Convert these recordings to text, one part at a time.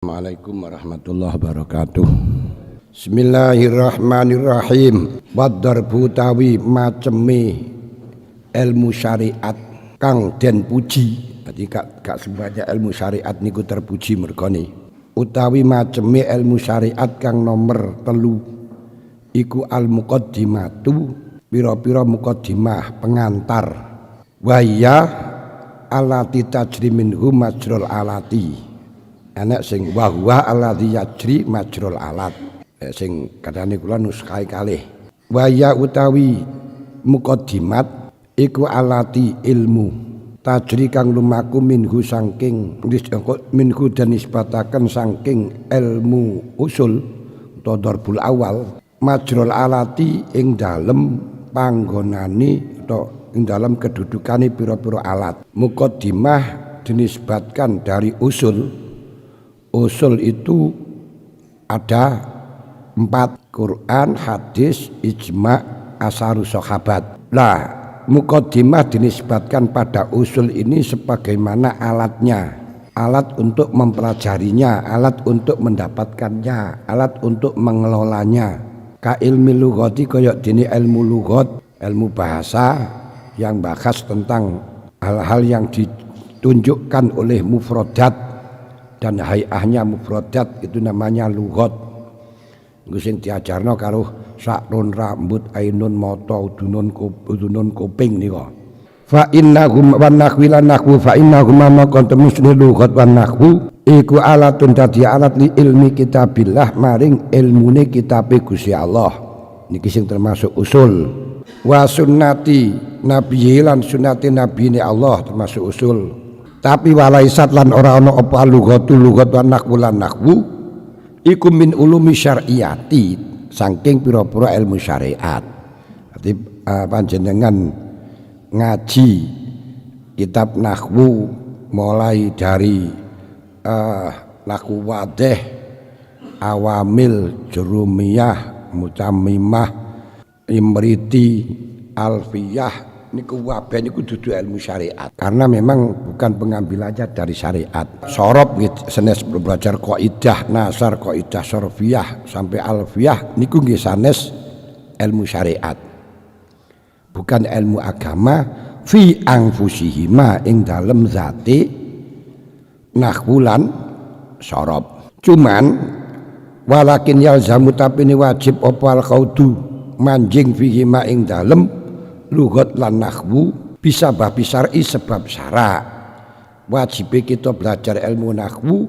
Assalamualaikum warahmatullahi wabarakatuh. Bismillahirrahmanirrahim. Wadarbu tawi maceme ilmu syariat kang den puji. Jadi gak semuanya ilmu syariat niku terpuji mergane. Utawi maceme ilmu syariat kang nomor 3 iku al muqaddimatu, pira-pira muqaddimah pengantar. Wa ya alati tajri minhu majrul alati. Anak sing wahwa alladzi yajri majrul alat, sing kadane kula nuskahi kalih. Waya utawi muqaddimat iku alati ilmu tajri kang lumaku minhu saking minhu dan nisbataken saking ilmu usul utawa darbul awal majrul alati ing dalem panggonane utawa ing dalem kedudukane pira-pira alat. Muqaddimah dinisbatkan dari usul. Usul itu ada 4: Quran, hadis, ijma', asarus sahabat. Nah, muqaddimah dinisbatkan pada usul ini sebagaimana alatnya, alat untuk mempelajarinya, alat untuk mendapatkannya, alat untuk mengelolanya. Ka ilmi lughati kaya dene ilmu lughat, ilmu bahasa yang bahas tentang hal-hal yang ditunjukkan oleh mufradat dan hayahnya mufradat, itu namanya lughat. Iku sing diajarno karo sakrun rambut, ainun mata, udunun kuping nika. Fa innahum wan nahwi lan nahwu fa innahum ma kontemusni lughat wan nahwu iku alatun dadi alat li ilmi kitabillah maring ilmune kitabe Gusti Allah. Niki sing termasuk usul. Wa sunnati nabiyyi lan sunnati nabine Allah termasuk usul. Tapi walaisat lan ora ana apa lughatu lughat wa nahwu lan nahwu iku min ulumi syar'iyati, saking pira-pira ilmu syariat. Berarti panjenengan ngaji kitab nahwu mulai dari nahwu wadih, awamil, jurumiyah, mutammimah, imriti, alfiyah, niku wabah niku dudu ilmu syariat karena memang bukan pengambilannya dari syariat. Sorob sanes belajar kaidah nasar, kaidah sorfiyah sampai alfiyah niku nggih sanes ilmu syariat, bukan ilmu agama. Fi anfusihima ing dalem zati nahwulan sorob. Cuman walakin yalzamu tapi ini wajib opal kaudu manjing fihima ing dalem lughat lan nahwu bisa babi syar'i sebab syarak. Wajib kita belajar ilmu nahwu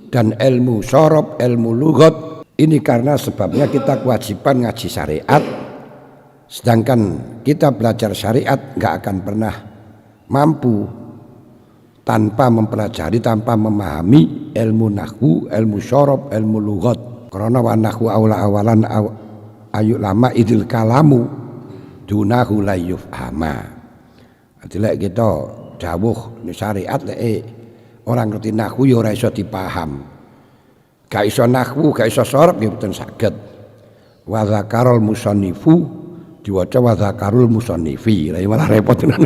dan ilmu sorob, ilmu lughat ini karena sebabnya kita kewajiban ngaji syariat. Sedangkan kita belajar syariat nggak akan pernah mampu tanpa mempelajari, tanpa memahami ilmu nahwu, ilmu sorob, ilmu lughat. Karena wa nahwu awalan ayu lama idil kalamu dunahu la yufhama. Jadi lek kita dawuh ni syariat lek orang ngerti nahwu ya ora iso dipaham. Gak iso nahwu, gak iso sorob ya mboten saged. Wa zakarul musannifu diwaca wa zakarul musannifi, lha malah repot tenan.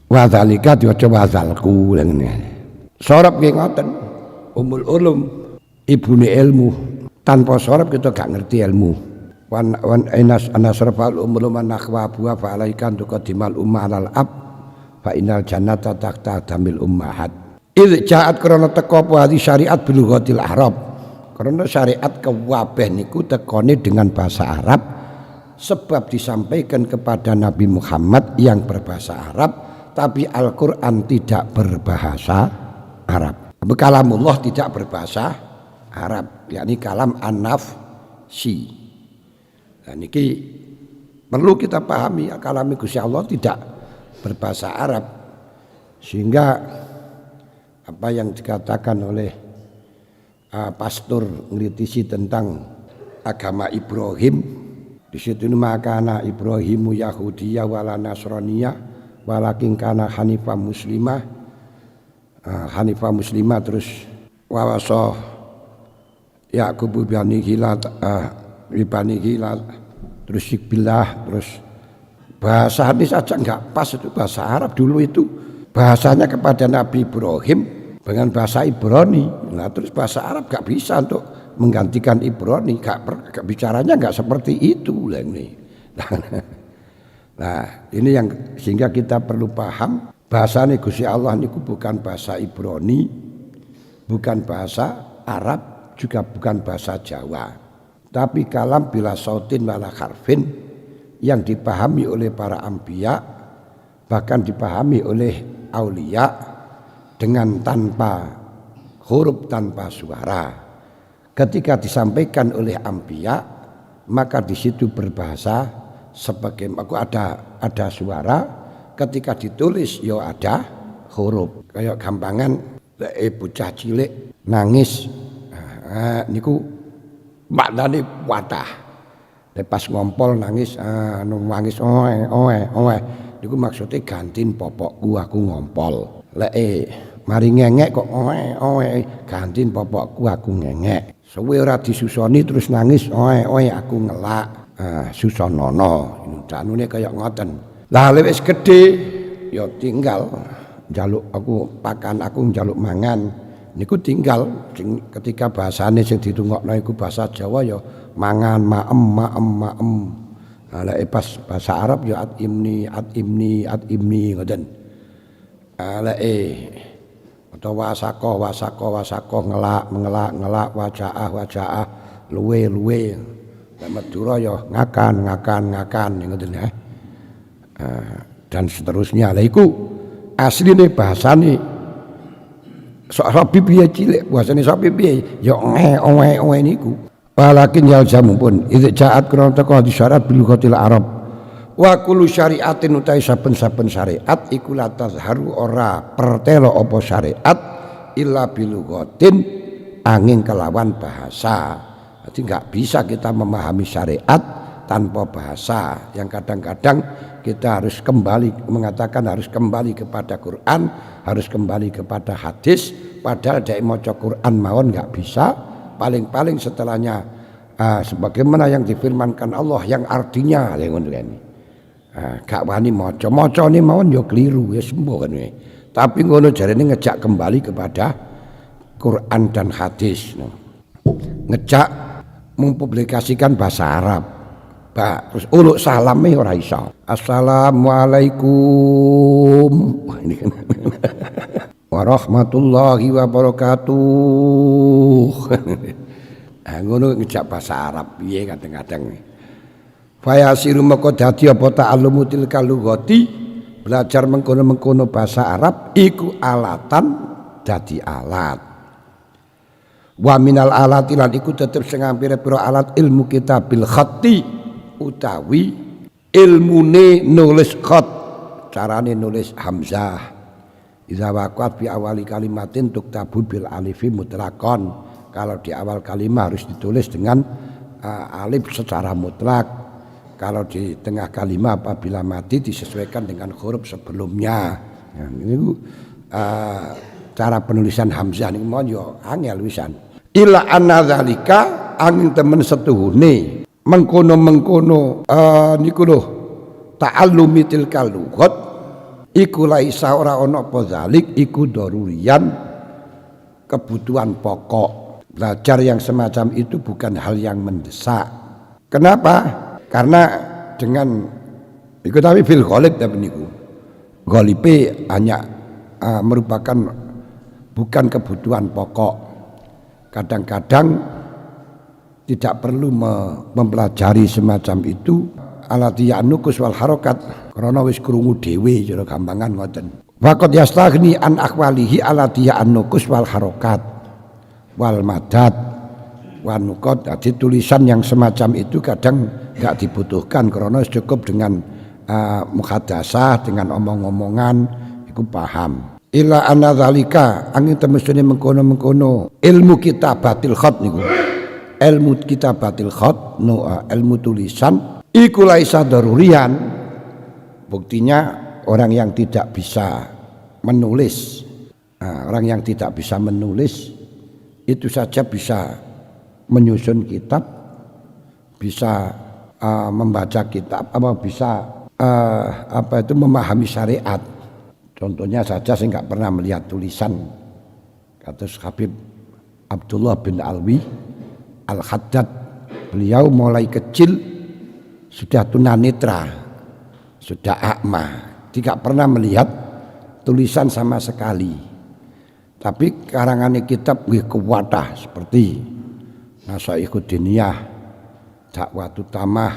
Wa zalika diwaca wa zalku ngene. Sorob nggih ngoten. Umul ulum ibune ilmu. Tanpa sorob kita gak ngerti ilmu. Wan inas anasrafal umul man nakhwa buah fa alaikan tuqaddimal ummah alal ab fa innal jannata tahta damil ummahat. Idz ja'at krana teka apa syariat bil lughatil arab. Karena syariat kewabeh niku tekone dengan bahasa Arab sebab disampaikan kepada Nabi Muhammad yang berbahasa Arab, tapi Al-Qur'an tidak berbahasa Arab. Kalamullah tidak berbahasa Arab, yakni kalam an-nafsi. Dan ini perlu kita pahami, kalami Gusti Allah tidak berbahasa Arab, sehingga apa yang dikatakan oleh pastor ngelitisi tentang agama Ibrahim, di situ makana Ibrahimu Yahudiyah wala Nasraniyah walakin kana Hanifah Muslimah, Hanifah Muslimah, terus wawasa Yaqub bani Hilal Ribani hilal, terus sikbillah, terus bahasa hadis aja enggak pas, itu bahasa Arab dulu itu bahasanya kepada Nabi Ibrahim dengan bahasa Ibrani. Nah terus bahasa Arab gak bisa untuk menggantikan Ibrani, gak bicaranya gak seperti itu lah ini. Nah ini yang sehingga kita perlu paham bahasa ini Gusti Allah niku bukan bahasa Ibrani, bukan bahasa Arab, juga bukan bahasa Jawa, tapi kalam bila sautin wala harfin yang dipahami oleh para anbiya, bahkan dipahami oleh aulia dengan tanpa huruf, tanpa suara. Ketika disampaikan oleh anbiya, maka di situ berbahasa sebagai ada suara. Ketika ditulis ya ada huruf. Kayak gampangan bocah cilik nangis. Niku maknane watah. Pas ngompol nangis nangis oe. Niku maksudnya gantiin popokku aku ngompol. Mari ngengek kok oe gantiin popokku aku ngengek. Suwe ora disusoni terus nangis oe aku ngelak. Susonono. Danune kaya ngoten. Lah wis gedhe ya tinggal njaluk aku pakan, aku njaluk mangan. Niku tinggal ketika bahasane sing ditungokno iku bahasa Jawa ya mangan maem. Lah pas bahasa Arab ya atimni ngoten. Lah atau wasako ngelak wajaah luwe. Lah Madura ya ngakan ngoten ya. Dan seterusnya. Lah iku asline bahasane sapi piye cilik, bahasane sapi piye ya oe niku. Walakin yalzamu pun idza ja'at krono teko disyarat bil lughatil arab. Wa kullu syari'atin utai saben-saben syariat iku la tazharu ora pertelo apa syariat illa bil lughatin angin kelawan bahasa. Jadi enggak bisa kita memahami syariat tanpa bahasa, yang kadang-kadang kita harus mengatakan harus kembali kepada Quran, harus kembali kepada hadis, padahal dari maca Quran mawon enggak bisa, paling-paling setelahnya sebagaimana yang difirmankan Allah yang artinya ngono ini. Gak wani maca ini mawon ya keliru ya semua kan. Tapi ngono jarene ngejak kembali kepada Quran dan hadis. Ngejak mempublikasikan bahasa Arab. Terus uluk salame ora iso. Assalamualaikum. Ini kan. Warahmatullahi wabarakatuh. Ngono ngejak bahasa Arab piye kadang-kadang. Fa yasiru maka dadi apa ta'allumu tilkal lughati, belajar mengkono-mengkono bahasa Arab iku alatan dadi alat. Wa minal alati lan iku tetep sing pira-pira alat ilmu kita bil khatti utawi ilmune nulis khat, carane nulis hamzah. Iza waqat fi awali kalimatin tuktabu bil alifi mutlaqan. Kalau di awal kalimat harus ditulis dengan alif secara mutlak. Kalau di tengah kalimat apabila mati disesuaikan dengan huruf sebelumnya. Nah, ini cara penulisan hamzah niku mon yo angel wisan. Ila anna zalika angin temen setuhune mengkono niku lho ta'allumi tilkal lughat iku laisa ora ana apa zalik iku darurian, kebutuhan pokok. Belajar yang semacam itu bukan hal yang mendesak. Kenapa? Karena dengan iku tapi fil ghalib tapi niku ghalibe hanya merupakan bukan kebutuhan pokok. Kadang-kadang tidak perlu mempelajari semacam itu. Alati yanukus wal harokat karena wis krungu dhewe cara gampangan ngoten. Faqad yastaghni an aqwalihi alati yanukus wal harokat wal madad wan nuqat. Jadi tulisan yang semacam itu kadang enggak dibutuhkan karena cukup dengan muhadasah, dengan omong-omongan iku paham. Ila anna zalika angin temestune mengkono-mengkono ilmu kitabatil khat niku. Ilmu kitabatil khat ilmu tulisan iku laisa darurian. Buktinya orang yang tidak bisa menulis, orang yang tidak bisa menulis itu saja bisa menyusun kitab, bisa membaca kitab, bisa memahami syariat. Contohnya saja saya nggak pernah melihat tulisan kados Habib Abdullah bin Alwi Al-Haddad, beliau mulai kecil sudah tunanetra, sudah akma, tidak pernah melihat tulisan sama sekali. Tapi karangannya kitab nggih kuwatah seperti Nasaihud Diniyah, Dakwatut Tamah,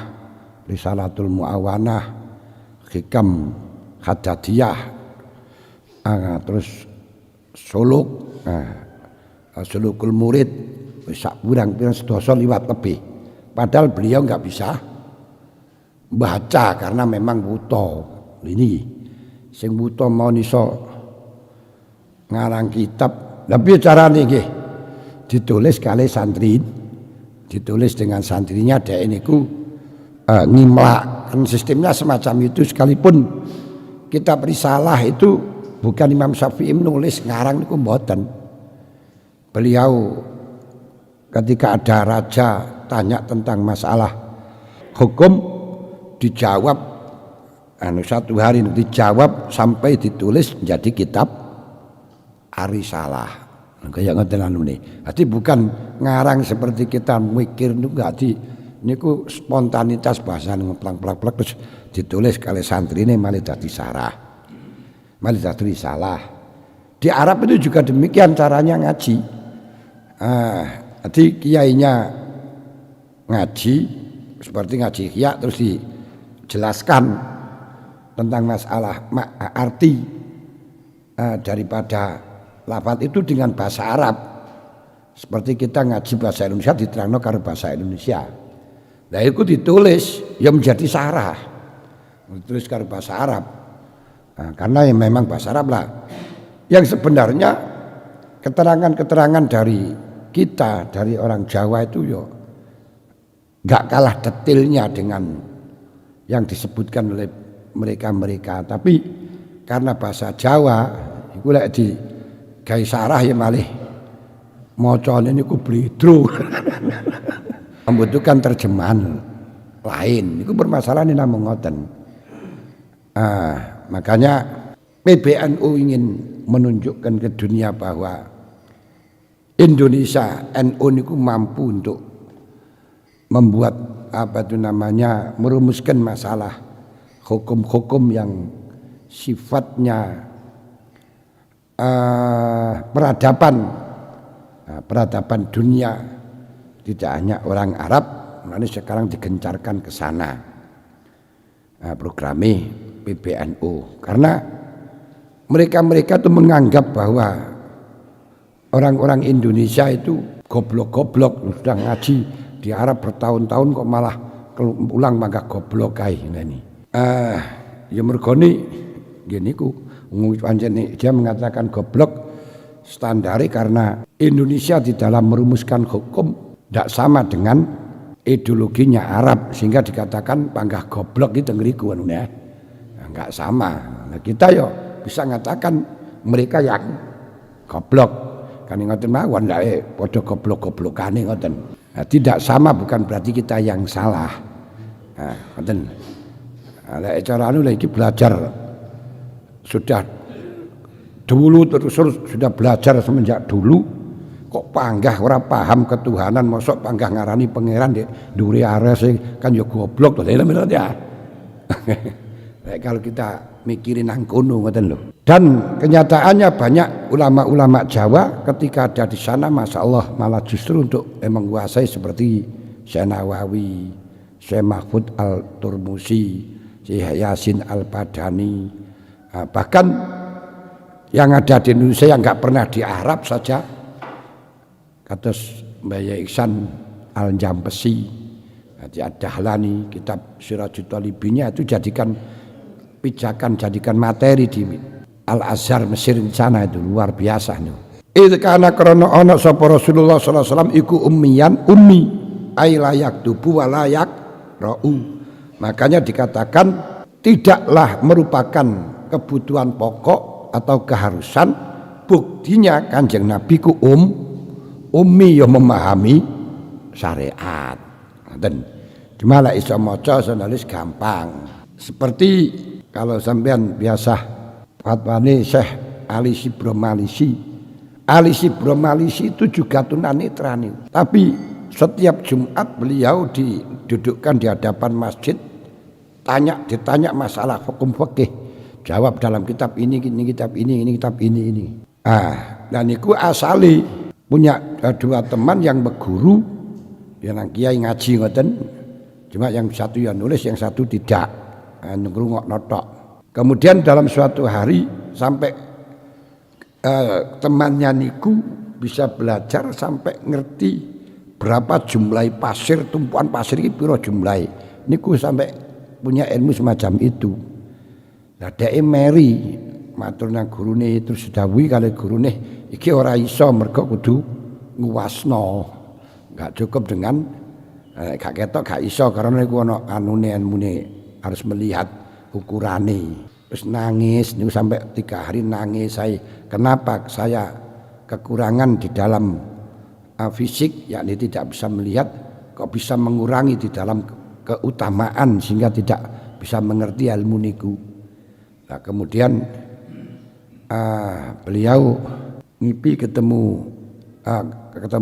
Risalatul Muawanah, Hikam Haddadiyah, terus Suluk, Sulukul Murid, sak pirang-pirang sedasa liwat lebih. Padahal beliau nggak bisa baca karena memang buta. Ini sing buta mau niso ngarang kitab. Tapi carane nggih ditulis kali santri, ditulis dengan santrinya dek niku ngimlak. Kan sistemnya semacam itu, sekalipun kitab risalah itu bukan Imam Syafi'i nulis, ngarang niku mboten. Beliau ketika ada raja tanya tentang masalah hukum, dijawab satu hari dijawab sampai ditulis menjadi kitab Arisalah. Kayak ngoten anune. Dadi bukan ngarang seperti kita mikir niku enggak niku spontanitas bahasa ngeplang-plak-plak terus ditulis kali santrine malih dadi sarah. Malih dadi risalah. Di Arab itu juga demikian caranya ngaji. Jadi kiainya ngaji seperti ngaji Ihya terus dijelaskan tentang masalah arti daripada lafaz itu dengan bahasa Arab. Seperti kita ngaji bahasa Indonesia diterangno karo bahasa Indonesia. Nah itu ditulis ya menjadi sarah. Ditulis karo bahasa Arab. Karena yang memang bahasa Arab lah. Yang sebenarnya keterangan-keterangan dari kita, dari orang Jawa itu yo gak kalah detailnya dengan yang disebutkan oleh mereka-mereka. Tapi karena bahasa Jawa iku lek di gawe sarah ya malih macane niku blidro. Membutuhkan terjemahan lain. Itu permasalahan ini namung ngoten. Makanya PBNU ingin menunjukkan ke dunia bahwa Indonesia NU niku mampu untuk membuat merumuskan masalah hukum-hukum yang sifatnya peradaban dunia, tidak hanya orang Arab. Ini sekarang digencarkan ke sana programnya PBNU, karena mereka itu menganggap bahwa orang-orang Indonesia itu goblok-goblok, sudah ngaji di Arab bertahun-tahun kok malah pulang mangga goblok kae ngene. Ya mergone ngene iku pancen dia mengatakan goblok standare karena Indonesia di dalam merumuskan hukum tidak sama dengan ideologinya Arab, sehingga dikatakan panggah goblok itu ngriku ya. Enggak sama. Nah, kita yo bisa mengatakan mereka yang goblok. Kan ngoten mawon lha padha goblok-goblokane ngoten. Nah, tidak sama bukan berarti kita yang salah. Nah, ngoten. Lek cara anu iki belajar sudah dulu terus sudah belajar semenjak dulu kok panggah ora paham ketuhanan, mosok panggah ngarani pangeran di ndure ares kan ya goblok to ya. Kalau kita mikirin nang kono ngoten lho. Dan kenyataannya banyak ulama-ulama Jawa ketika ada di sana masyaallah malah justru untuk menguasai seperti Syekh Nawawi, Syekh Mahfud Al-Turmusi, Syekh Yasin Al-Badani, bahkan yang ada di Indonesia yang enggak pernah di Arab saja, kados Mbaya Ihsan Al-Jampesi, Ad-Dahlani, kitab Sirajut Thalibinya itu jadikan materi di Al-Azhar Mesir di sana, itu luar biasa nih. Itu karena krono ana sapa Rasulullah sallallahu alaihi wasallam iku ummi ay layak tubu wa layak ra'u. Makanya dikatakan tidaklah merupakan kebutuhan pokok atau keharusan. Buktinya Kanjeng Nabi ku ummi yang memahami syariat. Dan cuma lah iso maca nulis gampang. Seperti kalau sampean biasa fatwane Syekh Ali Sibro Malisi Alisi Bromalisi itu juga tunanetra nih. Tapi setiap Jumat beliau didudukkan di hadapan masjid, ditanya masalah hukum fikih, jawab dalam kitab ini, kitab ini. Dan itu asali punya dua teman yang berguru, yang kiai ngaji ngoten. Cuma yang satu yang nulis, yang satu tidak, ngrungok notok. Kemudian dalam suatu hari sampai temannya niku bisa belajar sampai ngerti berapa jumlah pasir, tumpuan pasir ini piro jumlah. Niku sampai punya ilmu semacam itu. Lah dhek meri matur nang gurune terus dawuhi kali gurune iki ora iso mergo kudu nguwasno. Enggak cukup dengan gak ketok gak iso karena niku ana anune ilmune harus melihat ukurane. Terus nangis niku sampai 3 hari nangis saya. Kenapa saya kekurangan di dalam fisik, yakni tidak bisa melihat, kok bisa mengurangi di dalam keutamaan sehingga tidak bisa mengerti ilmu niku. Nah, kemudian beliau ngipi ketemu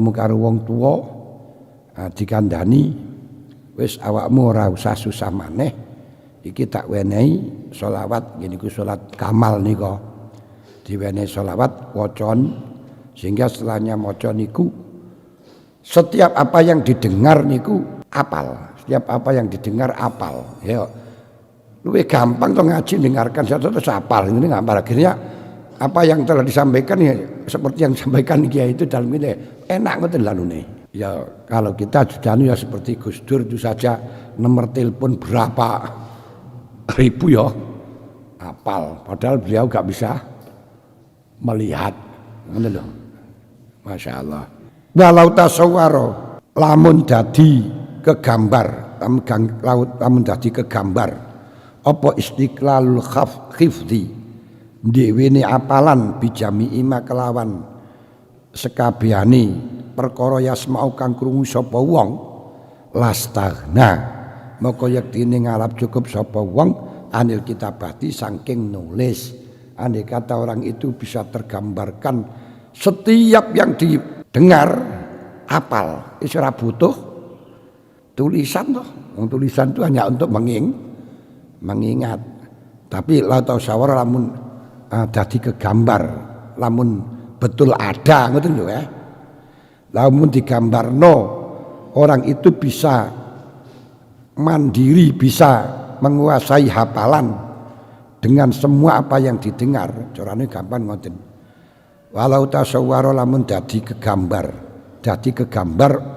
karo wong tua, dikandani wis awakmu ora usah susah maneh, iki tak wenehi sholawat ngene iku salat kamal nika. Diwenehi sholawat wacon sehingga setelahnya maca niku setiap apa yang didengar niku apal. Setiap apa yang didengar apal. Ya. Luwih gampang to ngaji dengarkan satu terus apal. Ini ngapal akhirnya apa yang telah disampaikan ya seperti yang disampaikan Kiai itu dalam ini enak ngoten lalune. Ya kalau kita jujanu ya seperti Gus Dur itu saja nomor telepon berapa ribu ya apal. Padahal beliau gak bisa melihat. Ngono lho. Masya Allah. Walau tasawwaro lamun dadi kegambar, lamun dadi kegambar apa istiqlalul khifdi dhewe apalan bijami ima kelawan sekabehane perkara yasmau kang krungu sapa wong lastagna moko yektine ngalap cukup sapa wong anil kitabati saking nulis. Andai kata orang itu bisa tergambarkan setiap yang didengar apal, ora butuh tulisan toh. Tulisan itu hanya untuk mengingat. Tapi la tau sawar lamun dadi kegambar, lamun betul ada ngoten lho ya. Lamun digambarno orang itu bisa mandiri, bisa menguasai hafalan dengan semua apa yang didengar. Carane gampang ngoten. Walau tasawwara lamun dadi kegambar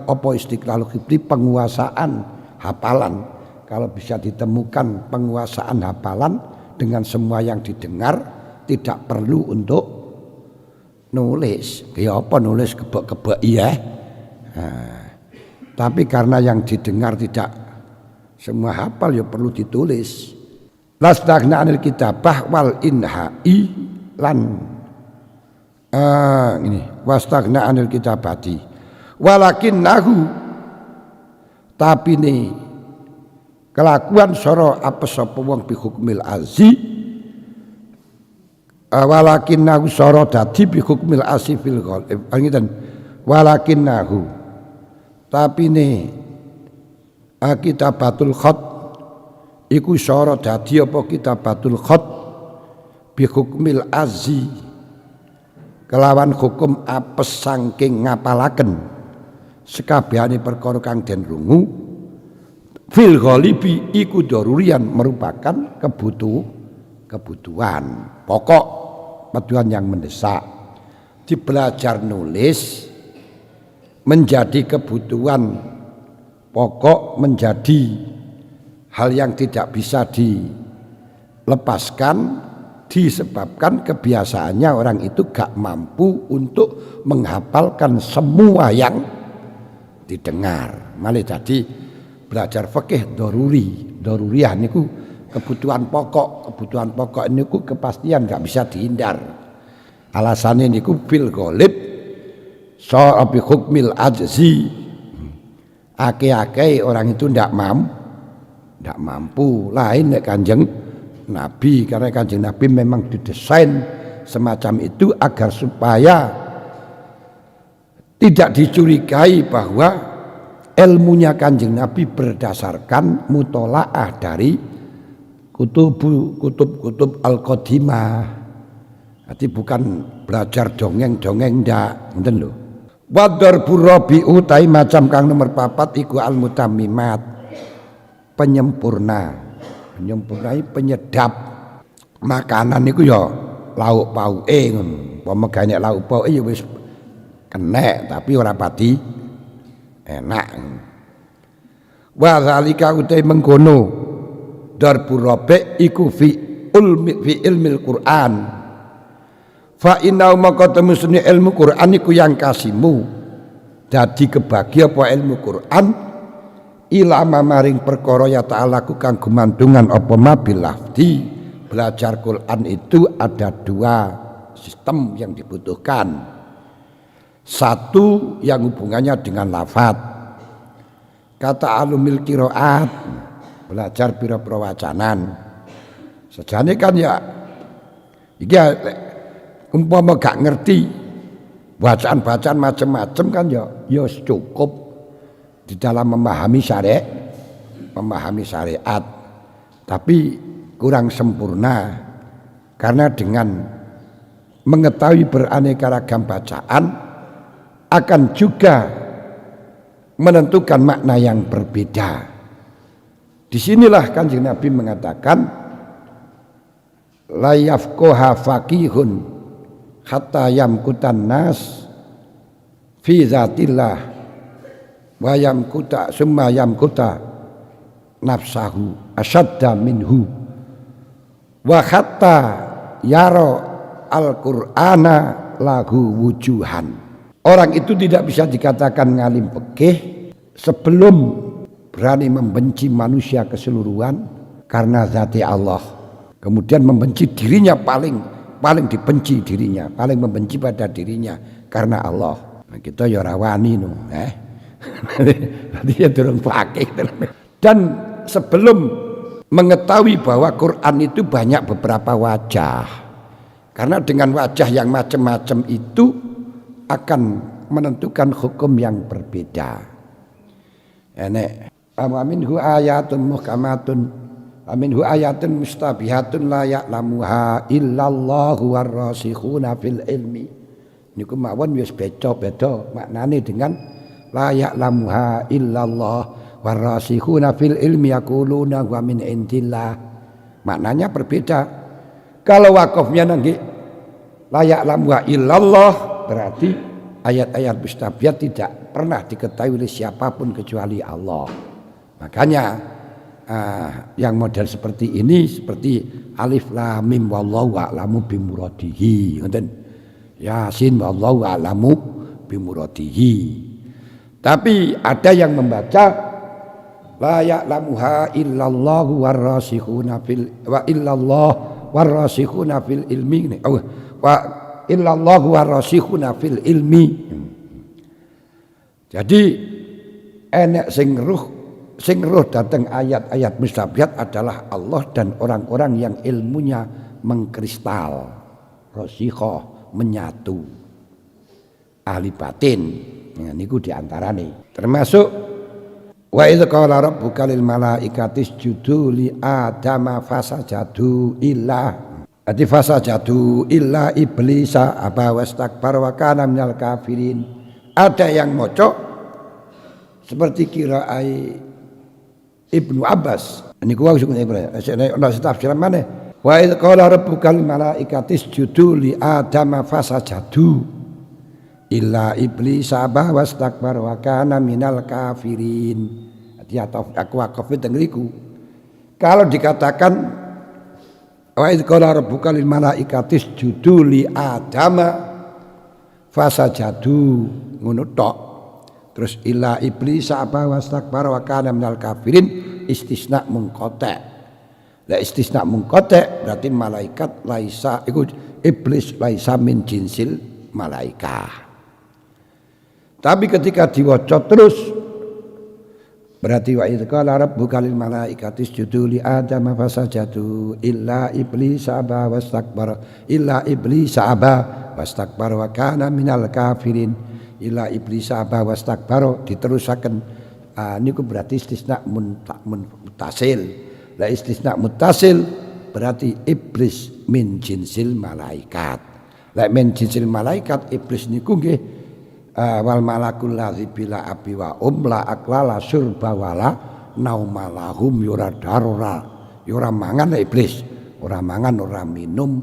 apa istiqlalul khifdi penguasaan hafalan. Kalau bisa ditemukan penguasaan hafalan dengan semua yang didengar, tidak perlu untuk nulis. Ya apa nulis kebek-kebek ya. Tapi karena yang didengar tidak semua hafal ya perlu ditulis. Lastagna anil kitabah wal inha'i lan ini wastagna anil kitabati walakinnahu tapi nih kelakuan soro apa sapa wong bi hukmil azi walakinnahu soro dadi bi hukmil azi fil ghalib ngeten walakinnahu tapi nih kitabatul khat iku soro dadi apa kitabatul khat bi hukmil azi kelawan hukum apes saking ngapalaken sekabehane perkara kang den rungu fil ghalibi iku darurian merupakan kebutuhan pokok kebutuhan yang mendesak. Dibelajar nulis menjadi kebutuhan pokok, menjadi hal yang tidak bisa dilepaskan disebabkan kebiasaannya orang itu gak mampu untuk menghafalkan semua yang didengar. Malah jadi belajar fikih daruriyah niku kebutuhan pokok niku kepastian gak bisa dihindar. Alasannya niku bil ghalib bi hukmil ajzi. Ake-ake orang itu ndak mampu. Lain nek Kanjeng Nabi, karena Kanjeng Nabi memang didesain semacam itu agar supaya tidak dicurigai bahwa ilmunya Kanjeng Nabi berdasarkan mutolaah dari kutub al-qadimah. Jadi bukan belajar dongeng-dongeng ndak, ngoten lho. Wa darbur rabi'u tai macam kang nomor 4 iku al-mutammimat. Penyempurna penyedap makanan niku ya lauk pauke ngono. Pemegane lauk pauke ya wis kenek tapi ora pati enak. Wa zalika utai mengkono darbur rabi' iku fi ilmil Qur'an. Fa inna maka temusune ilmu Quran iku yang kasimu dadi kebagi apa ilmu Quran ilama maring perkara ya ta'ala ku kang gumantungan apa mabil lafdi. Belajar Quran itu ada 2 sistem yang dibutuhkan. Satu yang hubungannya dengan lafaz, kata alumil qiraat, belajar pira-pira wacanan. Sejane kan ya iki umpama gak ngerti bacaan-bacaan macam-macam kan ya cukup di dalam memahami syariat, tapi kurang sempurna karena dengan mengetahui beraneka ragam bacaan akan juga menentukan makna yang berbeda. Disinilah Kanjeng Nabi mengatakan la yafqaha faqihun hatta yamkutan nas fi zatillah wa yamkuta summa yamkuta nafsahu asadda minhu wa hatta yara al-Qur'ana lahu wujuhan. Orang itu tidak bisa dikatakan ngalim fikih sebelum berani membenci manusia keseluruhan karena zati Allah, kemudian membenci dirinya paling dibenci dirinya, paling membenci pada dirinya karena Allah. Nah, kita ya rawani no, Berarti ya durung fakih. Dan sebelum mengetahui bahwa Quran itu banyak beberapa wajah, karena dengan wajah yang macam-macam itu akan menentukan hukum yang berbeda. Enek aminhu ayatun muhkamatun aminhu ayatun mustabihatun la ya'lamuha illallahu warrasikhuna fil ilmi. Niku mawon wis beda-beda maknane dengan la ya'lamuha illallah warrasikhuna fil ilmi yaquluna wa min indillah. Maknanya berbeda. Kalau wakafnya nanti la ya'lamuha illallah berarti ayat-ayat mustabihat tidak pernah diketahui oleh siapapun kecuali Allah. Makanya yang model seperti ini seperti alif lam mim wallahu a'lamu bimuradihi, ngoten. Yasin wallahu a'lamu bimuradihi. Tapi ada yang membaca la ya'lamuha illallahu warrasikhuna fil wa illallah warrasikhuna fil ilmi wa illallahu warrasikhuna fil ilmi. Jadi enek sing roh datang ayat-ayat mustabihat adalah Allah dan orang-orang yang ilmunya mengkristal, rasikhah, menyatu, ahli batin. Nah, niku diantarane. Termasuk wa idz qala rabbuka lil malaikati isjudu li adama fasajadu illa ati fasajadu illa iblisa aba wastakbara wa kana minal kafirin. Ada yang mocok seperti qiraai Ibnu Abbas. Niku wae sing ana tafsiran maneh. Wa idz qala rabbuka lil malaikati isjudu li adama fasajadu illa iblis aba wastakbara wa kana minal kafirin. Atau aku wakaf teng riku. Kalau dikatakan wa idz qala rabbuka lil malaikati isjudu li adama fasajadu ngono tok. Terus illa iblis aba wastakbara wa kana minal kafirin istisna mungqata'. Lah istisna mungqata' berarti malaikat laisa iku iblis laisa min jinsil malaikah. Tapi ketika diwaca terus berarti wa idz qala rabbuka lil malaikati isjudu li adama fasajadu illa iblis aba wastakbara wa kana minal kafirin. ila iblisa aba wastakbara diterusaken. Niku berarti istisna muttasil. La istisna muttasil berarti iblis min jinsil malaikat. La min jinsil malaikat iblis niku nggih wal malakul ladzi bila api wa la aklala surba wala naumalahum yura darora yura mangan iblis ora mangan ora minum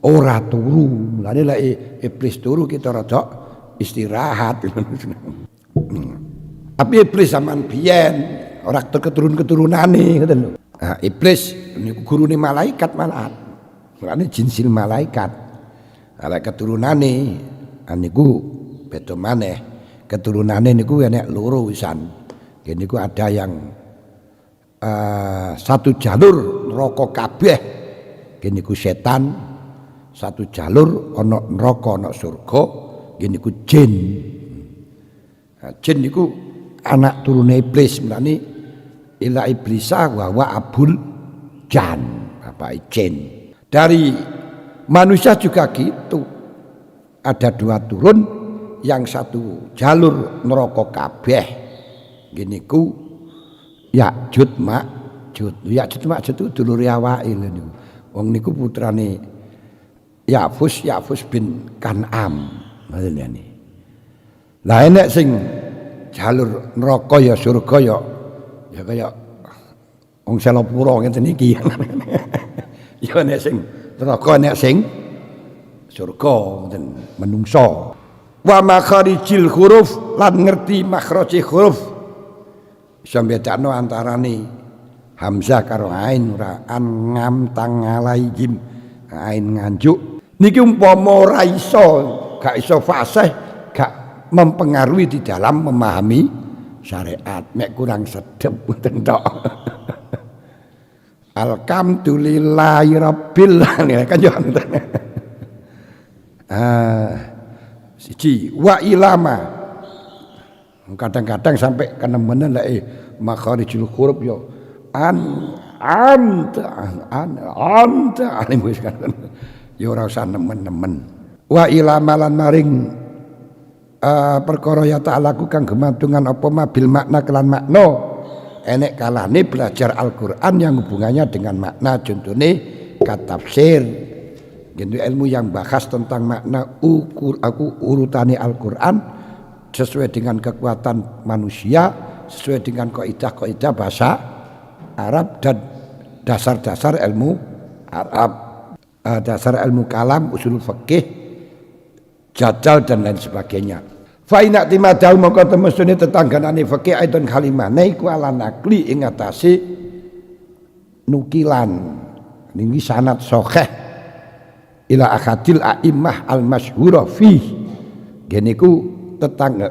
ora turu lane lek iblis turu kita rada istirahat tapi iblis zaman biyen ora keturun-keturunane ngoten lho iblis niku gurune malaikat malahan lane jinsil malaikat lek keturunane niku beda maneh keturunane niku enek loro wisan niku ada yang satu jalur neraka kabeh niku setan satu jalur ana neraka ana surga niku jin jin niku anak turune iblis mulane ila iblisa wa abul jan apa jin dari manusia juga gitu ada dua turun yang satu jalur neraka kabeh niku Ya'jud Ma'jud itu dulure awake lho niku wong niku putrane Ya'fus bin Kan'am ngoten ya. Lah enek sing jalur neraka ya surga ya kaya wong Selopuro ngeten iki. Ya enek sing neraka enek sing surga ngoten menungso. Wa makharijil huruf lan ngerti makhraji huruf iso bedakno antarane hamzah karo ain ora an ngam tang alaihim ain nganjuk niki umpama ora iso gak iso fasih gak mempengaruhi di dalam memahami syariat mek kurang sedep ngoten tok alhamdulillahi rabbil alamin kan yo siji wa ilama kadang-kadang sampai kenemenan lah makharijul huruf yo anta alim wis kan yo ora usah nemen-nemen wa ilama lan maring perkara ya ta'alaku kang gemantungan apa mabil makna kelan makna enek kalane belajar Al-Qur'an yang hubungannya dengan makna contohnya katafsir gitu ilmu yang bahas tentang makna urutane Al-Qur'an sesuai dengan kekuatan manusia sesuai dengan kaidah-kaidah bahasa Arab dan dasar-dasar ilmu Arab dasar ilmu kalam usul fikih jadal dan lain sebagainya fa ina timadau maka temestune tetangganane fikih aidon kalimane iku ala nakli ing atase nukilan niki sanad sahih ila akadil a'immah al-masyhurah fi geniku tetangga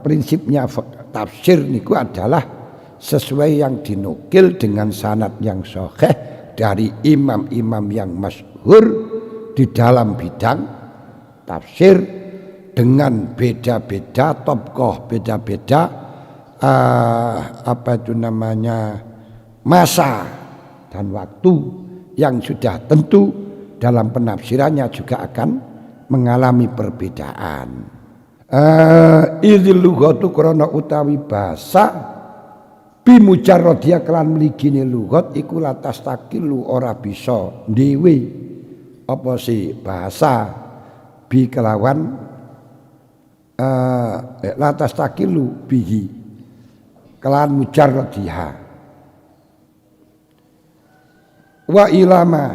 prinsipnya tafsir niku adalah sesuai yang dinukil dengan sanad yang sahih dari imam-imam yang masyhur di dalam bidang tafsir dengan beda-beda tokoh beda-beda apa itu namanya masa dan waktu yang sudah tentu dalam penafsirannya juga akan mengalami perbedaan. Idzil lughatu krana utawi basa bimujarradiyah kelan mligine lughat iku latas takilu ora bisa dhewe apa sih bahasa bi kelawan latas takilu bihi kelan mujarradiyah wa ilama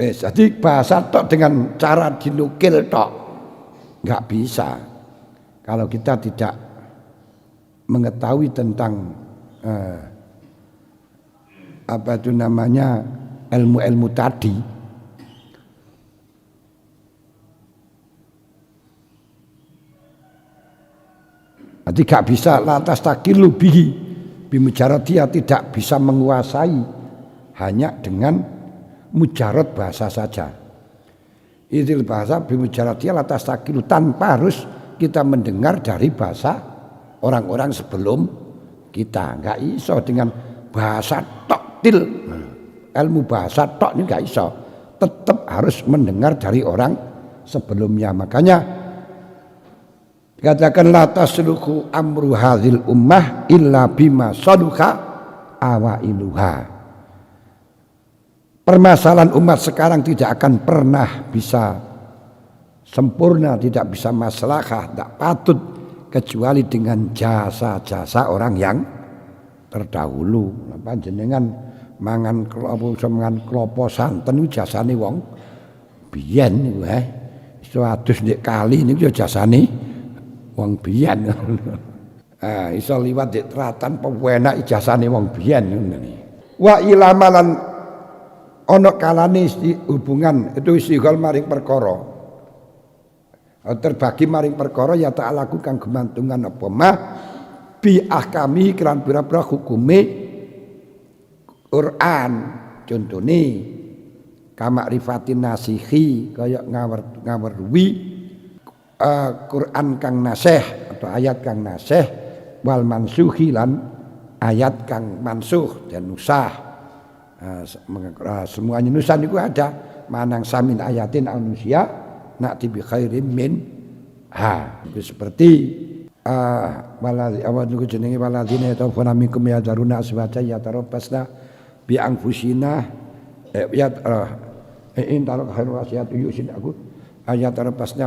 jadi bahasa tok dengan cara dinukil tok nggak bisa kalau kita tidak mengetahui tentang apa itu namanya ilmu-ilmu tadi. Jadi nggak bisa lantas takilu bihi bimujarradiyah tidak bisa menguasai hanya dengan mujarad bahasa saja. Idzil bahasa bimujarradiyah latas takilu tanpa harus kita mendengar dari bahasa orang-orang sebelum kita. Enggak iso dengan bahasa tok til. Ilmu bahasa tok ini enggak iso. Tetap harus mendengar dari orang sebelumnya. Makanya dikatakan la tasluhu amru hadhil ummah illa bima saluha awailuha. Permasalahan umat sekarang tidak akan pernah bisa sempurna, tidak bisa maslahah, tidak patut kecuali dengan jasa-jasa orang yang terdahulu. Panjenengan mangan klopo santen itu jasane wong biyen niku iso adus ndek kali niku jasane wong biyen. Iso liwat ndek tratan pewenak jasane wong biyen ngono. Wa ilamalan ana kalane hubungan itu istighol maring perkara. Terbagi maring perkara ya ta'alaku kang gemantungan apa mah bi ahkami kelan pira-pira hukume Quran. Contone kamakrifatin nasihi kaya ngawerwi Quran kang nasih atau ayat kang nasih wal mansuhi lan ayat kang mansuh dan nusah. Semuanya nusah niku ada manang samin ayatin anusia na'ti bi khairin min seperti waladhi awal niku jenenge waladhina yatawafuna minkum yadaruna aswaja yatarabasna bi anfusina in tarok khairu wasiat yusin aku ayatarabasna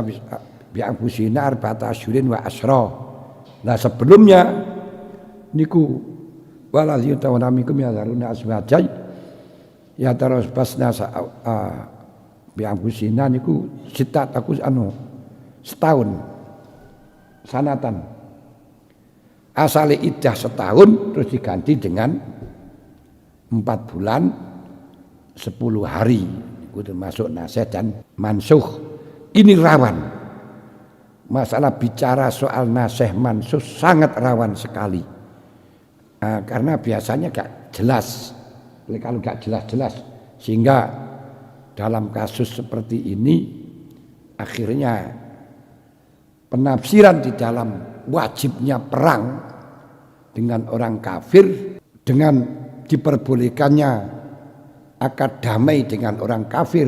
bi anfusina arba'ata asyurin wa asra. Nah sebelumnya niku waladhi yatawafuna minkum yadaruna aswaja ya terus pasna biangkusina niku sitat aku setahun sanatan asale iddah setahun terus diganti dengan 4 bulan 10 hari itu termasuk nasih dan mansuh. Ini rawan masalah bicara soal nasih mansuh sangat rawan sekali karena biasanya gak jelas. Kalau gak jelas-jelas sehingga dalam kasus seperti ini akhirnya penafsiran di dalam wajibnya perang dengan orang kafir dengan diperbolehkannya akad damai dengan orang kafir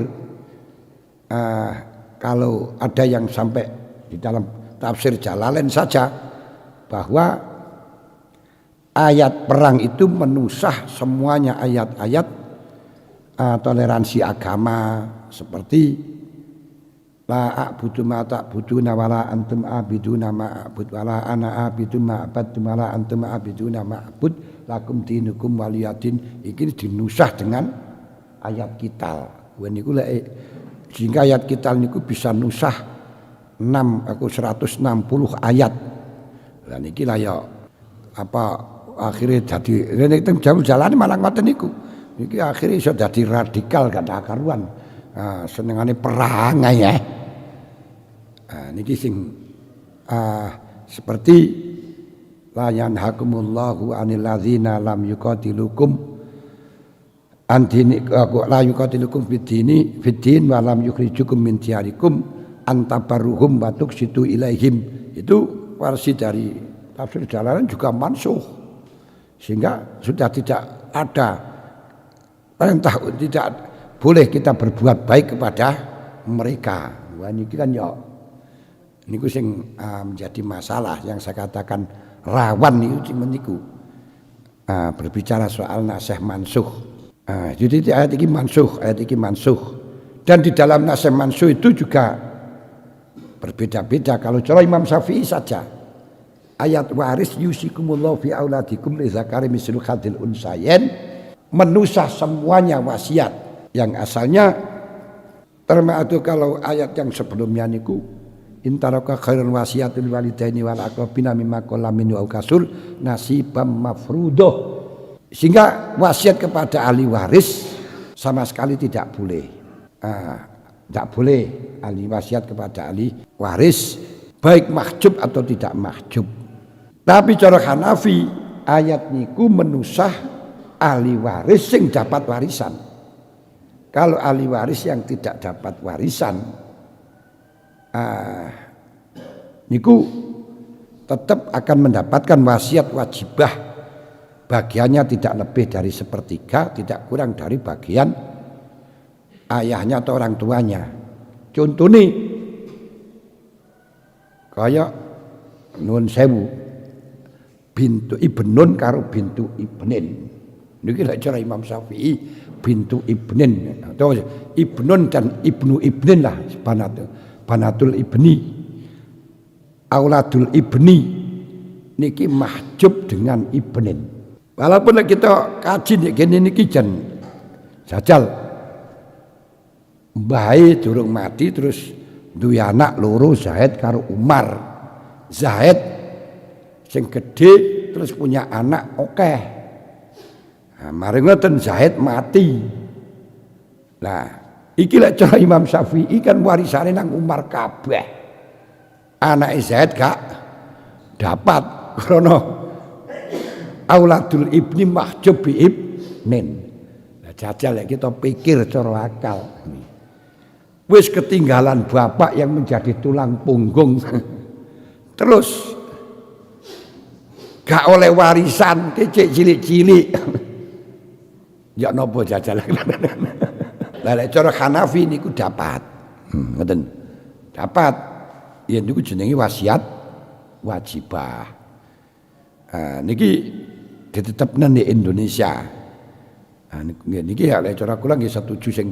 kalau ada yang sampai di dalam tafsir Jalalain saja bahwa ayat perang itu menusah semuanya ayat-ayat toleransi agama seperti la a'budu ma ta'buduna wala antum a'biduna ma a'bud wala ana a'budu ma a'badtum wala antum a'biduna ma a'bud lakum dinukum waliyadin. Iki dinusah dengan ayat kital. Niku sehingga ayat kital niku bisa nusah 160 ayat. Lah niki lah ya apa akhirnya jadi rene jauh jalan malah ngoten niku. Iki akhirnya iso dadi radikal kada karuan. Senengane perang ya. Niki sing seperti la yanhakumullahu 'anil ladzina lam yuqatilukum antini la yuqatilukum fid din wa lam yukhrijukum min diyarikum antabarruhum wa tuqsitu ilaihim. Itu versi dari tafsir Jalalain juga mansuh. Sehingga sudah tidak ada perintah tidak boleh kita berbuat baik kepada mereka. Wah ini kan ya niku sing menjadi masalah yang saya katakan rawan niku berbicara soal nasih mansuh. Jadi ayat ini mansuh. Dan di dalam nasih mansuh itu juga berbeda-beda. Kalau cara Imam Syafi'i saja ayat waris yusikumullahu fi auladikum li zakari mislu hadil unsayen menusah semuanya wasiat yang asalnya termasuk kalau ayat yang sebelumnya niku intaraka khairul wasiatul walidaini wal aqrabina mimma qala min wa kasur nasibam mafruḍah. Sehingga wasiat kepada ahli waris sama sekali tidak boleh. Tidak boleh ahli wasiat kepada ahli waris baik mahjub atau tidak mahjub. Tapi cara Hanafi ayat niku menusah ahli waris sing dapat warisan. Kalau ahli waris yang tidak dapat warisan niku tetap akan mendapatkan wasiat wajibah. Bagiannya tidak lebih dari sepertiga, tidak kurang dari bagian ayahnya atau orang tuanya. Contoh nih kaya nuwun sewu bintu ibnun karo bintu ibnin niki lek cara Imam Syafi'i bintu ibnin atau ibnun dan ibnu ibnin lah banatul ibni auladul ibni niki mahjub dengan ibnin walaupun kita kaji niki jan jajal mbahe durung mati terus duwe anak loro Zaid karo Umar Zaid sing gedhe terus punya anak akeh nah, mari ngoten Zaid mati nah iki lek cara Imam Syafi'i kan warisane nang Umar kabeh anake Zaid gak dapat krana auladul ibni mahjub bi ibnin jajal ya kita pikir cara akal wis ketinggalan bapak yang menjadi tulang punggung terus gak oleh warisan kecik cilik-cilik ya nopo jajal lah lek cara Hanafi niku dapat ngoten dapat ya niku jenenge wasiat wajibah niki ditetepne di Indonesia niki ya lek cara kula nggih setuju sing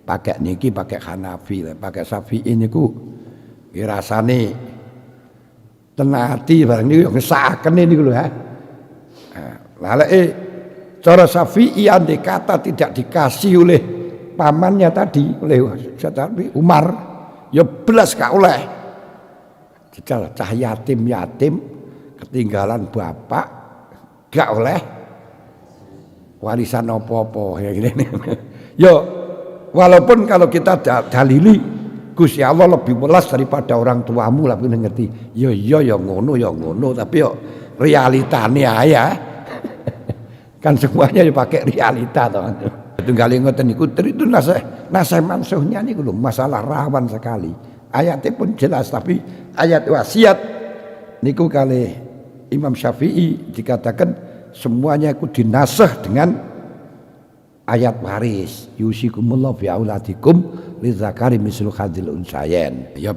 pakai niki pakai Hanafi pakai Syafi'i niku rasane tenati barang niku ngesakaken niku lho ha lah lek cara Syafi'i andai kata tidak dikasih oleh pamannya tadi oleh Umar ya belas gak oleh cah yatim ketinggalan bapak gak oleh warisan apa-apa ya gini. Yo walaupun kalau kita dalili Gusti Allah lebih welas daripada orang tuamu lah ngerti. Yo iya ya ngono tapi yo realitane ae kan semuanya dipakai realita toh. Tunggal ngoten niku itu nasih mansuhnya niku lho masalah rawan sekali. Ayatnya pun jelas tapi ayat wasiat niku kali Imam Syafi'i dikatakan semuanya itu dinasah dengan ayat waris yusikumullahu fi auladikum lidzakari mislu hadzil unsayain ya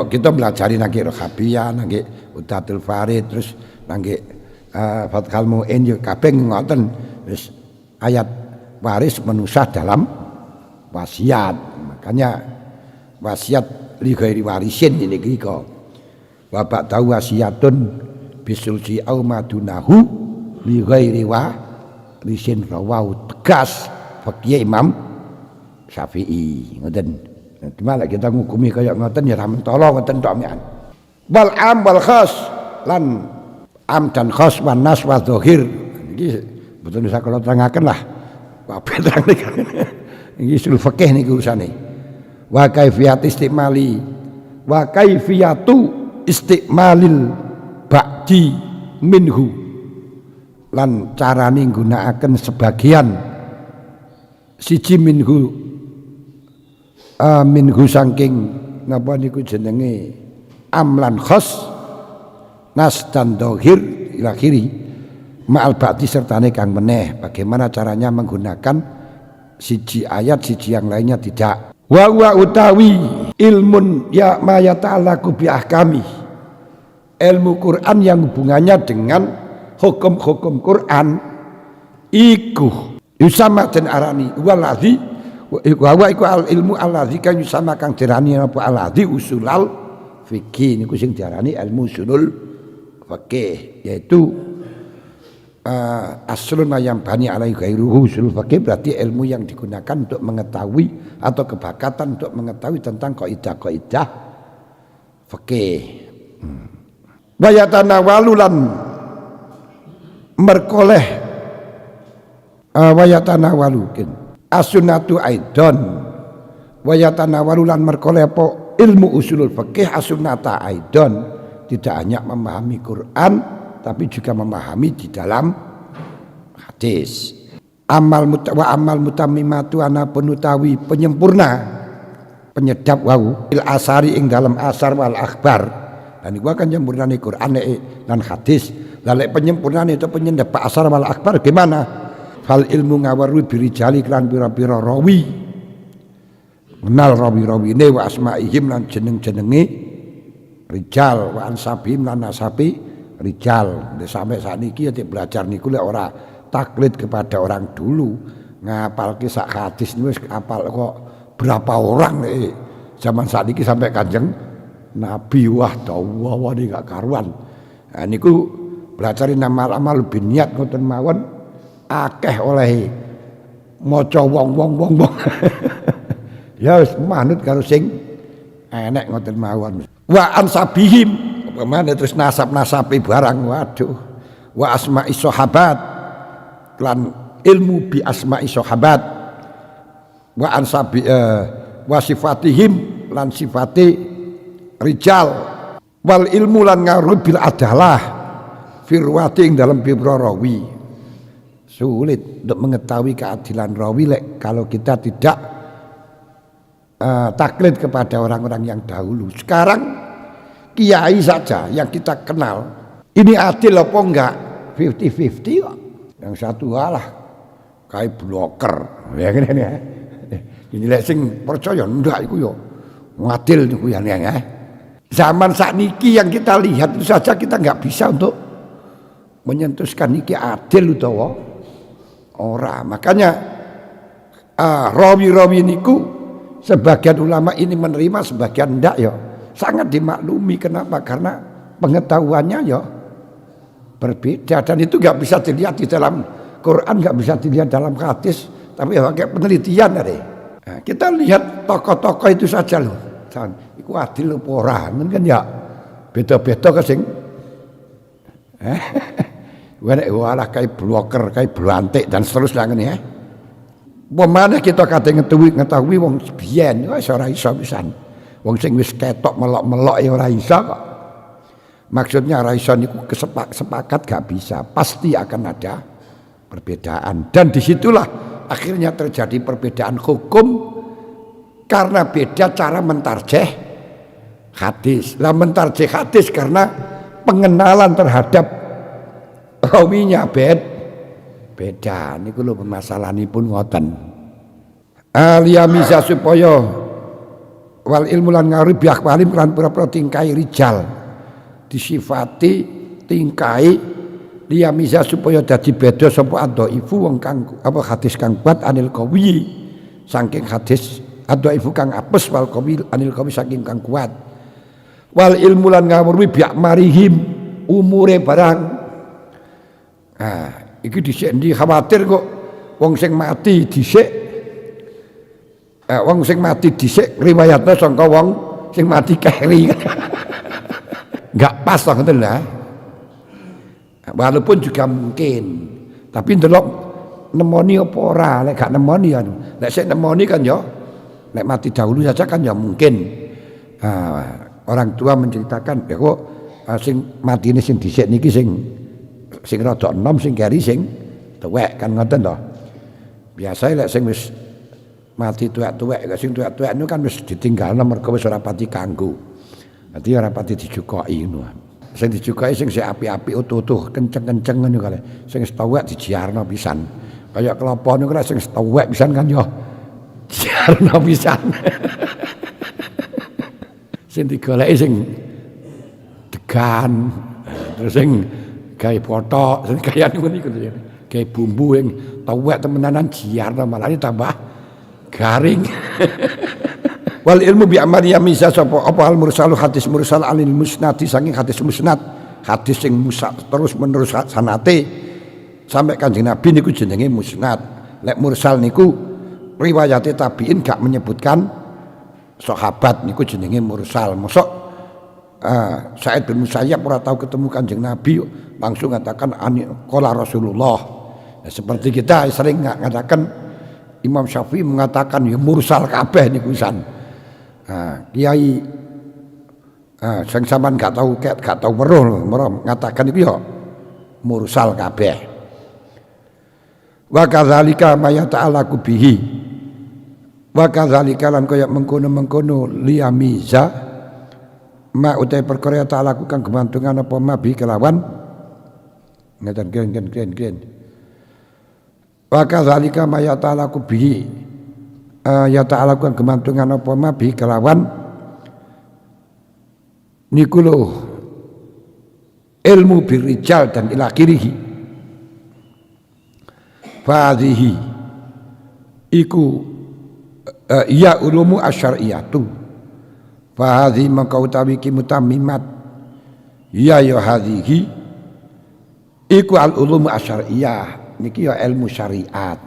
kita belajari nang Rohabiyah nang Utatul Farid terus nang Fathul Mu'in yo kabeh ngoten wis ayat waris menusah dalam wasiat makanya wasiat li ghairi warisin ini kok bapak tahu wasiatun bisulsi au madunahu li ghairi wa lisin rawahu tegas fikih Imam Syafi'i ngoten cuma lek kita ngukumi kaya ngoten ya ra mentolo ngoten tok mian wal am wal khas lan am dan khas wan nas wa zahir iki betul bisa kalau terangaken lah kabeh terang iki usul fikih niku urusane wa kaifiyat istimali wa kaifiyatu istimalil ba'di minhu lan carane nggunakaken sebagian siji minhu saking napa niku jenenge amlan khas nas dan dohir ilakhiri ma'al ba'di sertane kang meneh bagaimana caranya menggunakan siji ayat siji yang lainnya tidak wa utawi ilmun ya ma yata'allaqu bi ahkami ilmu Quran yang hubungannya dengan hukum-hukum Quran iku yusama den arani waladzi wa iku al ilmu alladzi kan yusama kang dirani apa alladzi usulal fikih niku sing diarani ilmu usulul fikih yaitu aslun yang bani alai ghairuhu usul fikih berarti ilmu yang digunakan untuk mengetahui atau kebakatan untuk mengetahui tentang kaidah-kaidah fikih wa yatanawalulan merkoleh wayatanawalukin as-sunnatu aidon wayatanawalulan merkoleh apa ilmu usulul fikih as-sunnata aidon tidak hanya memahami Quran tapi juga memahami di dalam hadis amal mutammimatu ana penutawi penyempurna penyedap wau il asari ing dalam asar wal akhbar dan iku kan nyempurnane Quran dan hadis lalek penyempurnaan itu penyedap asar wal akbar gimana fal ilmu ngawaru birijali klan pira-pira rawi kenal rawi-rawi ne wa asma'ihim lan jeneng-jenenge rijal wa ansabihim lan nasabi rijal. Sampai saat niki belajar niku lek ora taklid kepada orang dulu, ngapal kisah hadis niku wis apal kok berapa orang zaman saat niki sampai Kanjeng Nabi. Wah dawa ini gak karuan. Nah niku belajar amal lebih niat ngoten mawon akeh oleh maca wong. Ya wis manut karo sing enek ngoten mawon. Wa ansabihim pemane terus nasab-nasabe barang, waduh. Wa asma'i sahabat lan ilmu bi asma'i sahabat. Wa ansabi wa sifatihim lan sifati rijal. Wal ilmu lan ngaruh bil adalah firwati ing dalam bibro rawi. Sulit untuk mengetahui keadilan rawi kalau kita tidak taklid kepada orang-orang yang dahulu. Sekarang kiai saja yang kita kenal ini adil apa enggak 50-50 kok. Yang satu alah kayak bloker ya ngene ya. Ini lek sing percaya ndak iku yo adil niku ya. Zaman sakniki yang kita lihat itu saja kita enggak bisa untuk menyentuhkan niki adil utawa ora. Makanya rawi-rawi niku sebagian ulama ini menerima, sebagian enggak ya. Sangat dimaklumi. Kenapa? Karena pengetahuannya ya berbeda dan itu enggak bisa dilihat di dalam Quran, enggak bisa dilihat dalam hadis, tapi ya pakai penelitian tadi. Nah, kita lihat tokoh-tokoh itu saja loh. Iku adil apa ora kan ya beda-beda ke sing walah kayak bloker, kayak belantik dan seterusnya kan ya. Pemana kita kate ngetahui wong biyen wis ora iso pisan. Wong sing wis ketok melok-melok ya ora iso kok. Maksudnya ora iso niku sepakat gak bisa. Pasti akan ada perbedaan dan disitulah akhirnya terjadi perbedaan hukum karena beda cara mentarjeh hadis. Lah mentarjeh hadis karena pengenalan terhadap rawinya beda. Niku lho permasalahanipun ngoten. Aliyamiza supaya wal ilmu lan ngaruh biak walim lan pira-pira tingkai rijal disifati tingkai liyamiza supaya dadi beda sapa adhaifu wong kang apa hadis kang kuat anil qawi saking hadis adhaifu kang apes wal qawi anil qawi saking kang kuat. Wal ilmu lan ngaruh biak marihim umure barang. Iki dhisik ndi khawatir kok wong sing mati dhisik wong sing mati dhisik riwayatna sangka wong sing mati keri. Enggak pas to ngoten lho. Walaupun juga mungkin, tapi ndelok nemoni apa ora, lek gak nemoni ya. Lek sik nemoni kan ya lek mati dahulu saja kan ya mungkin. Orang tua menceritakan ya kok sing matine sing dhisik niki sing rada enom sing keri sing tuwek kan ngoten to. Biasa lek sing wis mati tuwek-tuwek sing tuwek-tuwek niku kan wis ditinggalno mergo wis ora pati kanggo. Dadi ora pati dijukoki ngono. Sing dijukoki sing apik-apik utuh-utuh kenceng-kenceng ngono kale. Sing tuwek dijiarno pisan. Kaya kelapa niku sing tuwek pisan kan yo dijiarno pisan. Sing digoleki sing degan terus sing gawe potok, sing kaya niku gawe bumbu yang tuwek temenanan jiarno malah tambah garing. Wal ilmu bi amali yamisa sapa apa al mursalu hadis mursal anil musnadi saking hadis musnad, hadis sing terus menerus sanate sampai Kanjeng Nabi niku jenenge musnad. Lek mursal niku riwayate tabiin gak menyebutkan sahabat niku jenenge mursal. Mosok Sa'id bin Musayyab ora tahu ketemu Kanjeng Nabi langsung mengatakan qala Rasulullah. Ya, seperti kita sering mengatakan Imam Syafi'i mengatakan ya mursal kabeh niku pisan. Kiai sing sampean gak tahu weruh mengatakan iku ya mursal kabeh. Wa kadzalika may ta'alaku bihi. Wa kadzalika lan kaya mengkono-mengkono liyamiza ma utai perkara ta'alaku kang gemantungan apa mabi kelawan ngeten gen. Wa kadzalika may ta'alaku bihi ya ta'ala kan gemantungan apa mabi kelawan niku lho ilmu birrijal dan ila akhirih. Fadhihi iku ya ulumu asyariyatu. Fahadhi maka utawi ki mutammimat ya hadhihi iku al ulumu asyariyah niki ya ilmu syariat.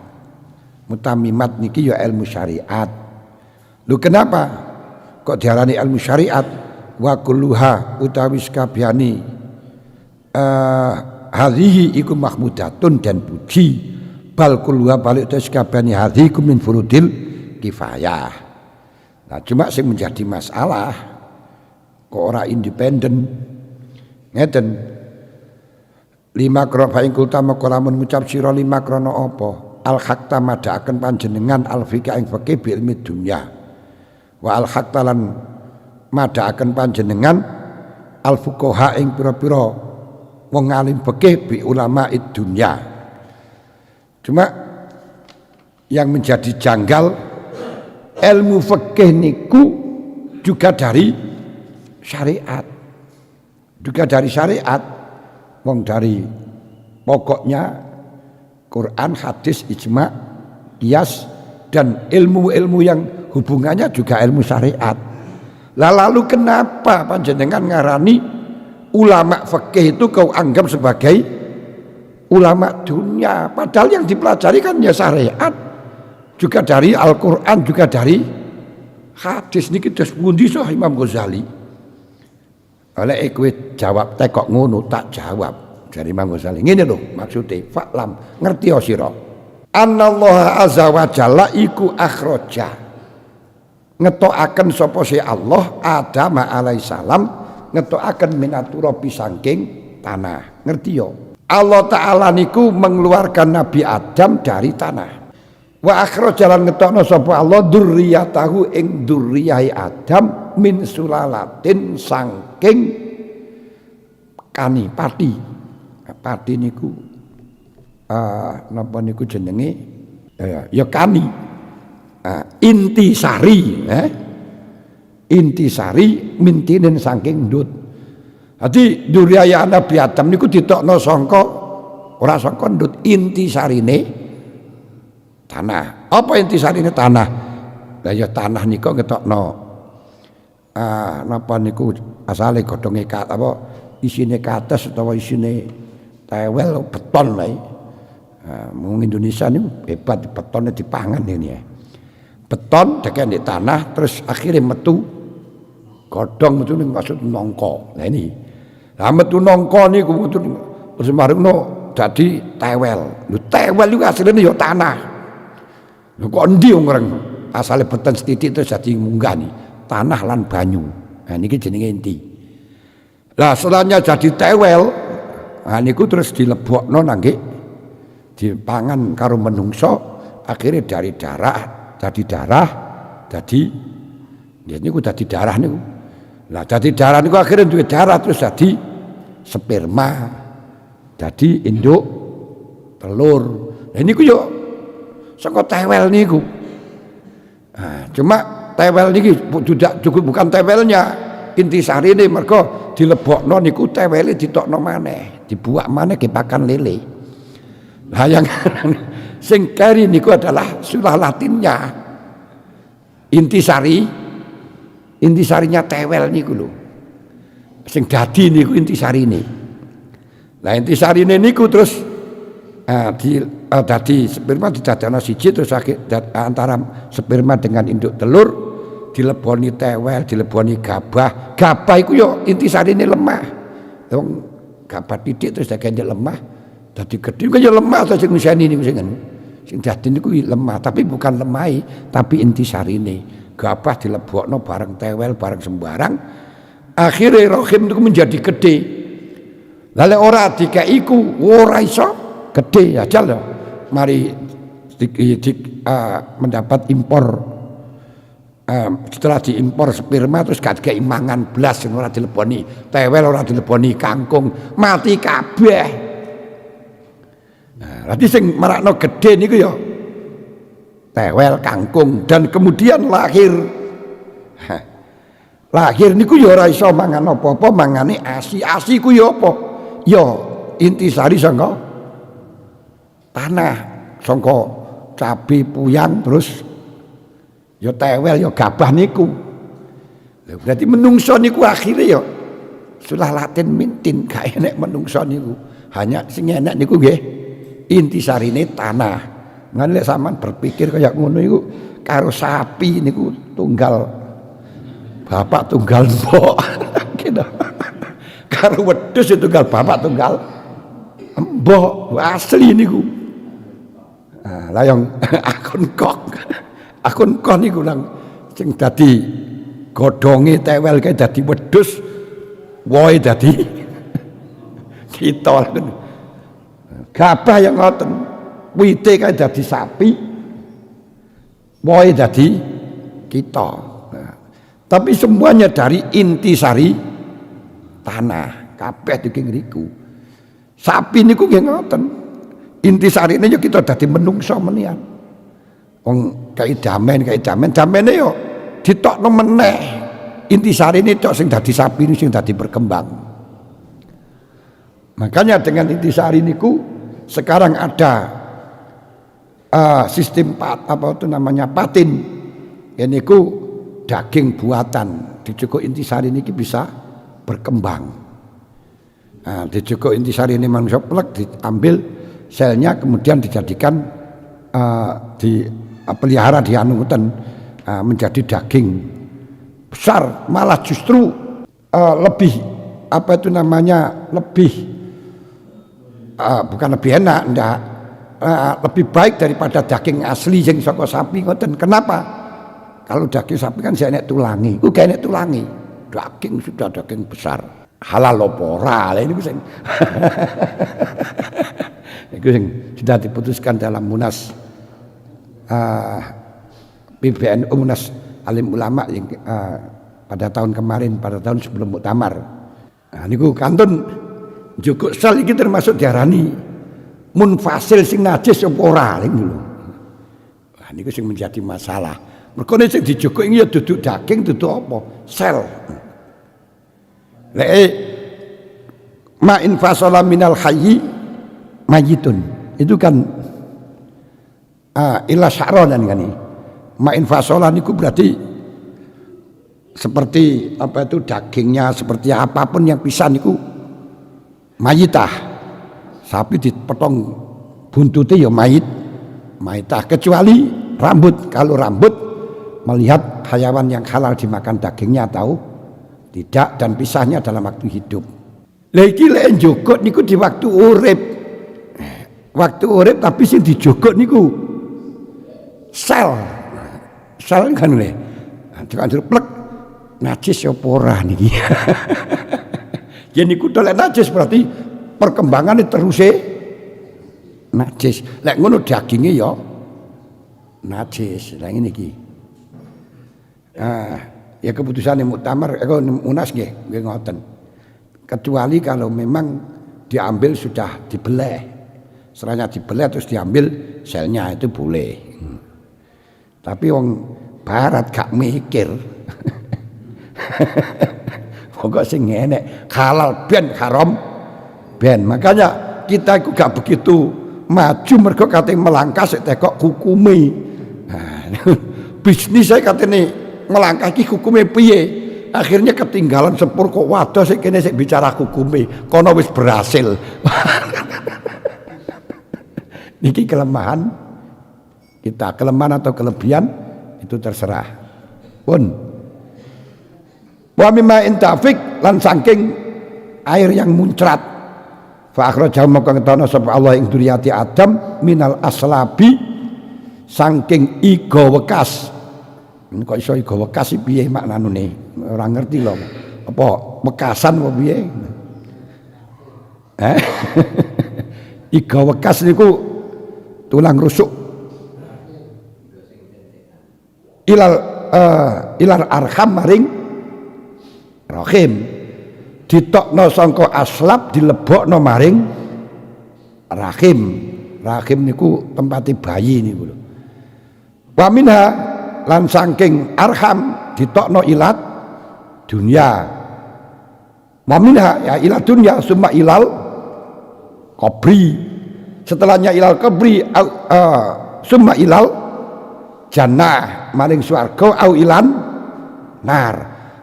Mutammimat niki ya ilmu syariat. Lho kenapa kok diarani ilmu syariat? Wa kulluha utawi sakabehane hadhihi iku mahmudatun dan puji. Bal kulluha balik tes kabehane hadhihi iku min furudil kifayah. Nah cuma sing menjadi masalah kok ora independen ngeten. Lima krono fa ing kulta maka lamun ngucap sira lima krono apa al hakta madhaaken panjenengan al fikih ing fikih bi ilmi dunya wa al hakta lan madhaaken panjenengan al fuqaha ing pira-pira wong alim fikih bi ulama dunya. Cuma yang menjadi janggal ilmu fikih niku juga dari syariat. Juga dari syariat. Wong dari pokoknya Quran, hadis, ijma, qiyas dan ilmu-ilmu yang hubungannya juga ilmu syariat. Lalu kenapa panjenengan ngarani ulama fikih itu kau anggap sebagai ulama dunia, padahal yang dipelajari kan ya syariat. Juga dari Al-Quran, juga dari hadis. Ini kita pundi soh Imam Ghazali. Oleh kowe jawab tekok ngono tak jawab dari Imam Ghazali. Ngene lho maksudnya fa'lam ngerti sira. Anallaha azza wa jalla iku akhraja. Ngetokaken sapa si Allah Adam alaihissalam ngetokaken minaturabi saking tanah. Ngerti yo? Allah taala niku mengeluarkan Nabi Adam dari tanah. Wa akhraja lan ngetokno sapa Allah dzurriyyatahu ing dzurriyahe Adam min sulalatin saking kani pati. Pati niku napa niku jenenge ya kani. Intisari intisari mintinen saking ndut. Dadi dzurriyahe Nabi Adam niku ditokno sangka ora sangka ndut intisarine tanah. Apa intisarine tanah? Lah ya tanah niku ngetokno napa niku asale godhonge apa isine kates utawa isine tewel beton lae. Mung Indonesia niku hebat betonnya dipangan ini ya. Beton deken di tanah terus akhirnya metu godhong metu ning maksud nongko. Lah ini. Lah metu nongko niku metu terus marungno dadi tewel. Lho tewel iku asline ya tanah. Lho kok endi wong asale beton setitik terus dadi munggah nih tanah lan banyu. Nah niki jenenge inti. Lah setelahnya jadi tewel, nah niku terus dilebokno nangge dipangan karo menungso akhirnya dari darah jadi ya niku dadi darah niku. Lah dadi darah niku akhirnya duwe darah terus jadi sperma. Jadi induk telur. Lah niku yo saka tewel niku. Nah, cuma tewel niki tidak cukup bukan tewelnya, intisarine mergo dilebokno niku tewele ditokno maneh, dibuak maneh ke pakan lele. Lah yang sing kari niku adalah sulah latinnya. Intisarinya tewel niku lho. Sing dadi niku intisarine. Lah intisarine niku terus dadi sperma didadekno siji terus antara sperma dengan induk telur dileboni tewel, dileboni gabah. Gabah iku yo intisarine lemah. Wong gabah titik terus dadi lemah, dadi gedhe kok yo lemah to sing nguseni niku sing dadi niku lemah, tapi bukan lemai, tapi intisarine. Gabah dilebokno bareng tewel, bareng sembarang. Akhirnya rahim itu menjadi gede. Lalu ora dikei iku ora iso gede aja loh. Mari mendapat impor setelah diimpor sperma terus gak dikei mangan blas ora dileboni tewel ora dileboni kangkung mati kabeh. Nah, berarti sing marakno gede niku ya tewel kangkung dan kemudian lahir Lahir niku ya ora iso mangan apa-apa, mangane asi. Asi ku ya apa? Ya intisari saka tanah, saka cabe puyang terus ya tewel ya gabah niku. Berarti menungso niku akhire ya sulah latin mintin, gak enek menungso niku. Hanya sing enek niku nggih intisarine tanah. Ngene lek sampean berpikir kaya ngono iku karo sapi niku tunggal bapak tunggal mbok. Gitu. Karo wedhus itu tunggal bapak tunggal mbok asli niku. Nah, layang akun kok niku nang sing dadi godhonge tewel kae dadi wedhus, wohe dadi kita. Gabah yang ngoten, wite kae dadi sapi, wohe dadi kita. Nah, tapi semuanya dari intisari tanah, kabeh iki ngriku. Sapi niku nggih ngoten. Intisarine yo kita dadi menungso menian. Wong damene yo ditokno meneh. Intisarine tok sing dadi sapi ini sing dadi berkembang. Makanya dengan intisari niku sekarang ada sistem patin. Ini ku daging buatan dijukuk intisari niki bisa berkembang. Nah, dijukuk intisari ini manusia plek diambil selnya kemudian dijadikan dipelihara di anutan menjadi daging besar, malah justru lebih lebih bukan lebih enak, enggak, lebih baik daripada daging asli yang saka sapi ngoten. Kenapa? Kalau daging sapi kan saya enek tulangi, gak enek tulangi. Daging sudah daging besar. Halal apa ora? Ini sing itu yang sudah diputuskan dalam Munas PBNU, Munas Alim Ulama yang pada tahun kemarin, pada tahun sebelum muktamar. Nah niku kantun jukuk sel iki termasuk diarani munfasil sing najis apa ora niku lho. Nah niku sing menjadi masalah. Mergo nek sing dijukuk iki ya duduk daging, duduk apa? Sel. Lek ma infasala minal hayyi mayitun. Itu kan ila sya'ronan kan ini. Ma infasala niku berarti seperti apa itu dagingnya, seperti apapun yang bisa niku mayitah. Sapi dipotong buntutnya ya mayitah, kecuali rambut. Kalau rambut melihat hayawan yang halal dimakan dagingnya tahu tidak, dan pisahnya dalam waktu hidup. Lagi lek njogok niku di waktu urip. Waktu urip tapi sing dijogok niku sel kan lho. Dikanjur plek najis apa ora niki. Ya niku lek najis berarti perkembangannya terus najis. Lek ngono dagingnya ya najis. Lah ngene iki. Ya keputusan muktamar Munas nggih ngoten. Kecuali kalau memang diambil sudah dibeleh. Seranya dibeleh terus diambil selnya itu boleh. Tapi wong barat gak mikir. Pokok sing enek halal ben haram ben. Makanya kita iku gak begitu maju mergo kate melangkah sik tekok hukume. Nah, bisnis saya katene melangkah iki hukume piye? Akhirnya ketinggalan sepur kok waduh sik kene sik bicara hukume. Kono wis berhasil. Niki kelemahan kita, kelemahan atau kelebihan itu terserah. Pun wa mimma intafik lan saking air yang muncrat. Fa akhrajahu maka ngetono sapa Allah ing duriyati Adam minal aslabi saking iga wekas. Kok iso iga wekas iki piye maknane? Ora ngerti lho. Apa wekasan apa piye? Iga wekas niku tulang rusuk ilal arham maring rahim, ditokno sangka aslab dilebokno maring rahim. Rahim niku tempati bayi niku lho. Wa minha lan saking arham ditokno ilat dunya wa minha ya ila dunya summa ilal qabri, setelahnya ilal qabri summa ilal jannah maring swarga au ilan nar.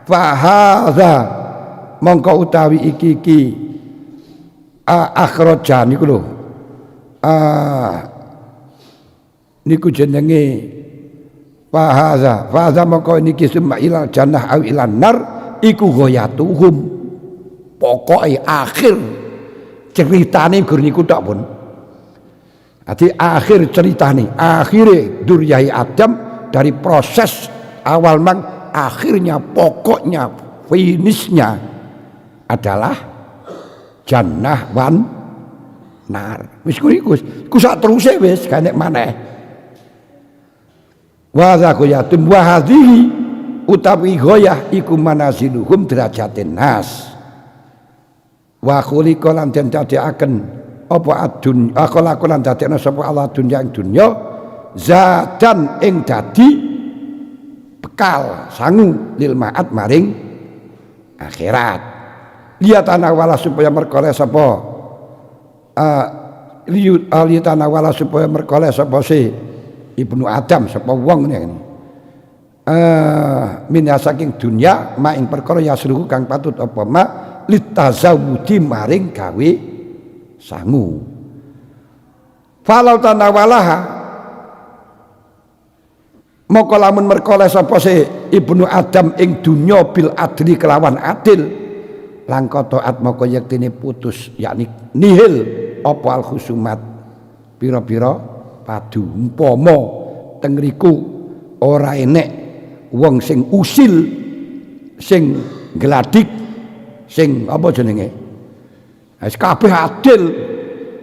Fa hadza mongko utawi iki akhraja niku lho niku jenenge fahaza mongko niki summa ilal jannah au ilan nar iku ghayatuhum, pokoke akhir ceritane gur niku tok pun. Ati akhir ceritane, akhire Dzurriyyah Adam dari proses awal mang akhirnya pokoknya finishnya adalah jannah wan nar. Wis ku sak teruse wis gak nek maneh. Wa zaqiyatun wa hadhihi utawi ghoyah iku manaziluhum derajatin nas. Wa khuliqa lan den dadekaken apa adun akhlak lan dadekna sapa Allah dunya ing dunya zadan ing dadi bekal sangu lil ma'at maring akhirat. Liyatanawala supaya merkoleh sapa liyatanawala supaya merkoleh sapa si Ibnu Adam sapa wong ngene min saking dunya ma ing perkara yasruhu kang patut apa ma litazawudi maring gawe sangu. Falau tanawalaha moko lamun merkoleh sapa si Ibnu Adam ing dunya bil adli kelawan adil langka taat moko yektine putus yakni nihil apa al khusumat pira-pira padu. Umpama teng ngriku ora enek wong sing usil sing gladik sing apa jenenge wis kabeh adil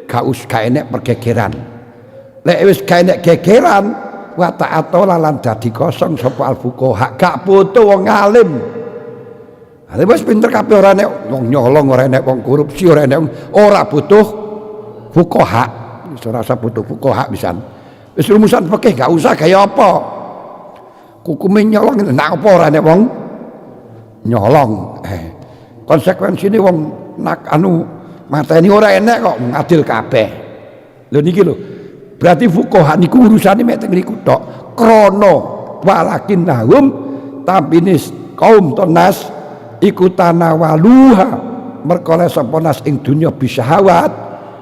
gak enek pergegeran. Lek wis gak enek gegeran wa ta'atola lan dadi kosong sapa al fuqaha gak butuh wong alim. Ale wis pinter kabeh ora enek wong nyolong, ora enek wong korupsi, ora enek ora butuh fuqaha. Wis ora usah butuh fuqaha pisan. Wis rumusan fikih gak usah gaya apa. Hukume nyolong nek apa ora enek wong nyolong. Konsekuensine wong nak anu mateni ora enek kok ngadil kabeh. Lho niki lho. Berarti fuqaha niku urusane mek teng niku tok. Krana walakin nahum tabinis kaum tonas iku tanawaluha merkoleh sapa nas ing dunya bisyahawat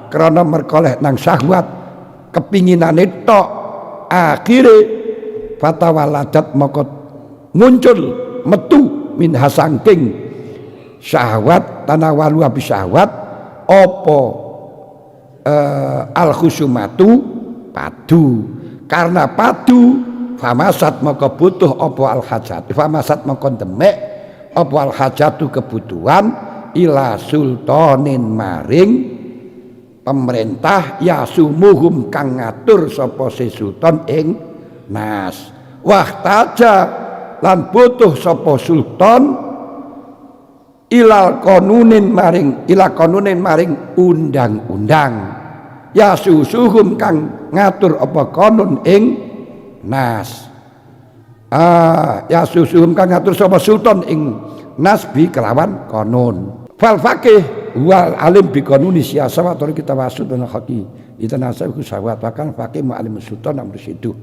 krana merkoleh nang syahwat kepinginane tok akhire fatawaladat moko muncul metu min hasangking syahwat tanawaluha bisyahwat apa al khusumatu padu. Karena padu famasat moko butuh apa al hajat famasat moko demek apa al hajatu kebutuhan ila sultanin maring pemerintah yasumuhum kang ngatur sapa si sultan ing nas wahtaja lan butuh sapa sultan ila konunin maring undang-undang yasusuhum kang ngatur apa konun ing nas ya susuhum kang ngatur sapa sultan ing nasbi kelawan konon. Fal faqih wal alim bi qanuni siyasa wa kita wasud dan haqi. Itu nasab ku sawat bahkan faqih mu alim sultan amr sidu.